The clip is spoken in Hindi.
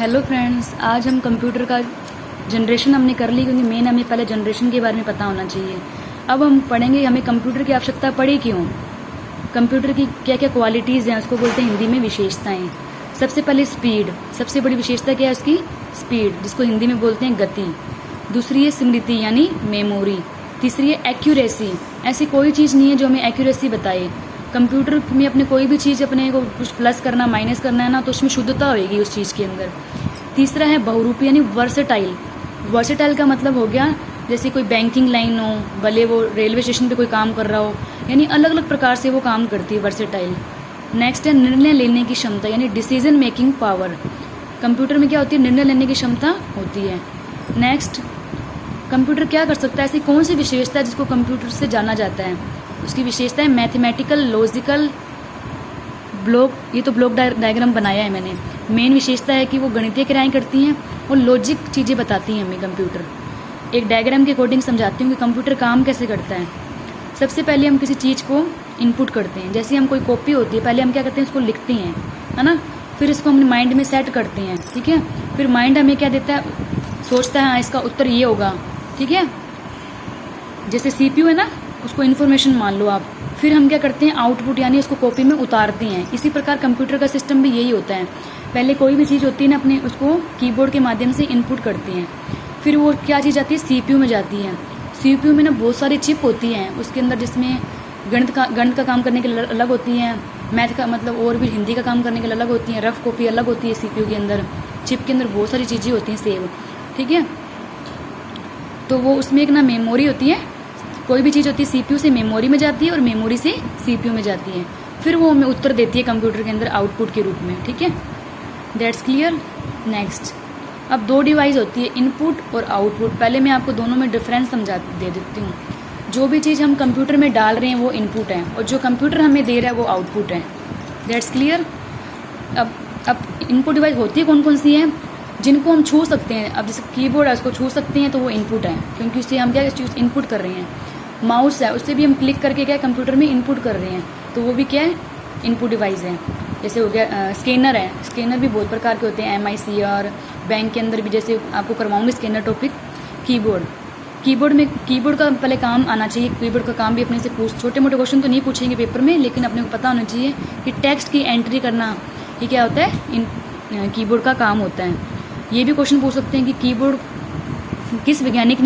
हेलो फ्रेंड्स, आज हम कंप्यूटर का जनरेशन हमने कर ली क्योंकि मेन हमें पहले जनरेशन के बारे में पता होना चाहिए। अब हम पढ़ेंगे हमें कंप्यूटर की आवश्यकता पड़ी क्यों, कंप्यूटर की क्या क्या क्वालिटीज़ हैं, उसको बोलते हैं हिंदी में विशेषताएं। सबसे पहले स्पीड, सबसे बड़ी विशेषता क्या है उसकी? स्पीड, जिसको हिंदी में बोलते हैं गति। दूसरी है स्मृति यानी मेमोरी। तीसरी है एक्यूरेसी, ऐसी कोई चीज़ नहीं है जो हमें एक्यूरेसी बताए। कंप्यूटर में अपने कोई भी चीज़ अपने को कुछ प्लस करना माइनस करना है ना, तो उसमें शुद्धता होगी उस चीज़ के अंदर। तीसरा है बहुरूपी यानी वर्सेटाइल। वर्सेटाइल का मतलब हो गया जैसे कोई बैंकिंग लाइन हो, भले वो रेलवे स्टेशन पे कोई काम कर रहा हो, यानी अलग अलग प्रकार से वो काम करती है वर्सेटाइल। नेक्स्ट है निर्णय लेने की क्षमता यानी डिसीजन मेकिंग पावर। कंप्यूटर में क्या होती है? निर्णय लेने की क्षमता होती है। नेक्स्ट, कंप्यूटर क्या कर सकता है, ऐसी कौन सी विशेषता है जिसको कंप्यूटर से जाना जाता है? उसकी विशेषता है मैथमेटिकल, लॉजिकल, ब्लॉक, ये तो ब्लॉक डायग्राम बनाया है मैंने। मेन विशेषता है कि वो गणितीय क्रियाएं करती हैं और लॉजिक चीज़ें बताती हैं हमें कंप्यूटर। एक डायग्राम के अकॉर्डिंग समझाती हूँ कि कंप्यूटर काम कैसे करता है। सबसे पहले हम किसी चीज़ को इनपुट करते हैं, जैसे हम कोई कॉपी होती है, पहले हम क्या करते हैं, उसको लिखते हैं, है ना, फिर इसको हम माइंड में सेट करते हैं, ठीक है। फिर माइंड हमें क्या देता है, सोचता है हाँ इसका उत्तर ये होगा, ठीक है। जैसे CPU है ना, उसको इन्फॉर्मेशन मान लो आप, फिर हम क्या करते हैं, आउटपुट यानी उसको कॉपी में उतारते हैं। इसी प्रकार कंप्यूटर का सिस्टम भी यही होता है। पहले कोई भी चीज़ होती है ना, अपने उसको कीबोर्ड के माध्यम से इनपुट करते हैं, फिर वो क्या चीज़ आती है, CPU में जाती है। CPU में ना बहुत सारी चिप होती हैं उसके अंदर, जिसमें गणित का काम करने के लिए अलग होती हैं, मैथ का मतलब और भी हिंदी का काम करने के लिए अलग होती हैं, रफ कॉपी अलग होती है। CPU के अंदर, चिप के अंदर बहुत सारी चीज़ें होती हैं सेव, ठीक है। तो वो उसमें एक ना मेमोरी होती है, कोई भी चीज़ होती है CPU से मेमोरी में जाती है और मेमोरी से CPU में जाती है, फिर वो हमें उत्तर देती है कंप्यूटर के अंदर आउटपुट के रूप में, ठीक है। That's clear. नेक्स्ट, अब दो डिवाइस होती है, इनपुट और आउटपुट। पहले मैं आपको दोनों में डिफरेंस समझा दे देती हूँ। जो भी चीज़ हम कंप्यूटर में डाल रहे हैं वो इनपुट है, और जो कंप्यूटर हमें दे रहा है वो आउटपुट है। That's clear. अब इनपुट डिवाइस होती है कौन कौन सी हैं, जिनको हम छू सकते हैं। अब जैसे कीबोर्ड है, उसको छू सकते हैं तो वो इनपुट है, क्योंकि उससे हम क्या चीज़ इनपुट कर रहे हैं। माउस है, उससे भी हम क्लिक करके क्या कंप्यूटर में इनपुट कर रहे हैं, तो वो भी क्या है, इनपुट डिवाइस है। जैसे हो गया स्कैनर है, स्कैनर भी बहुत प्रकार के होते हैं, MIC, और बैंक के अंदर भी, जैसे आपको करवाऊंगी स्कैनर टॉपिक। कीबोर्ड का पहले काम आना चाहिए। कीबोर्ड का काम भी अपने से छोटे मोटे क्वेश्चन तो नहीं पूछेंगे पेपर में, लेकिन अपने को पता होना चाहिए कि टेक्स्ट की एंट्री करना ये क्या होता है, कीबोर्ड का काम होता है। ये भी क्वेश्चन पूछ सकते हैं कि कीबोर्ड किस वैज्ञानिक ने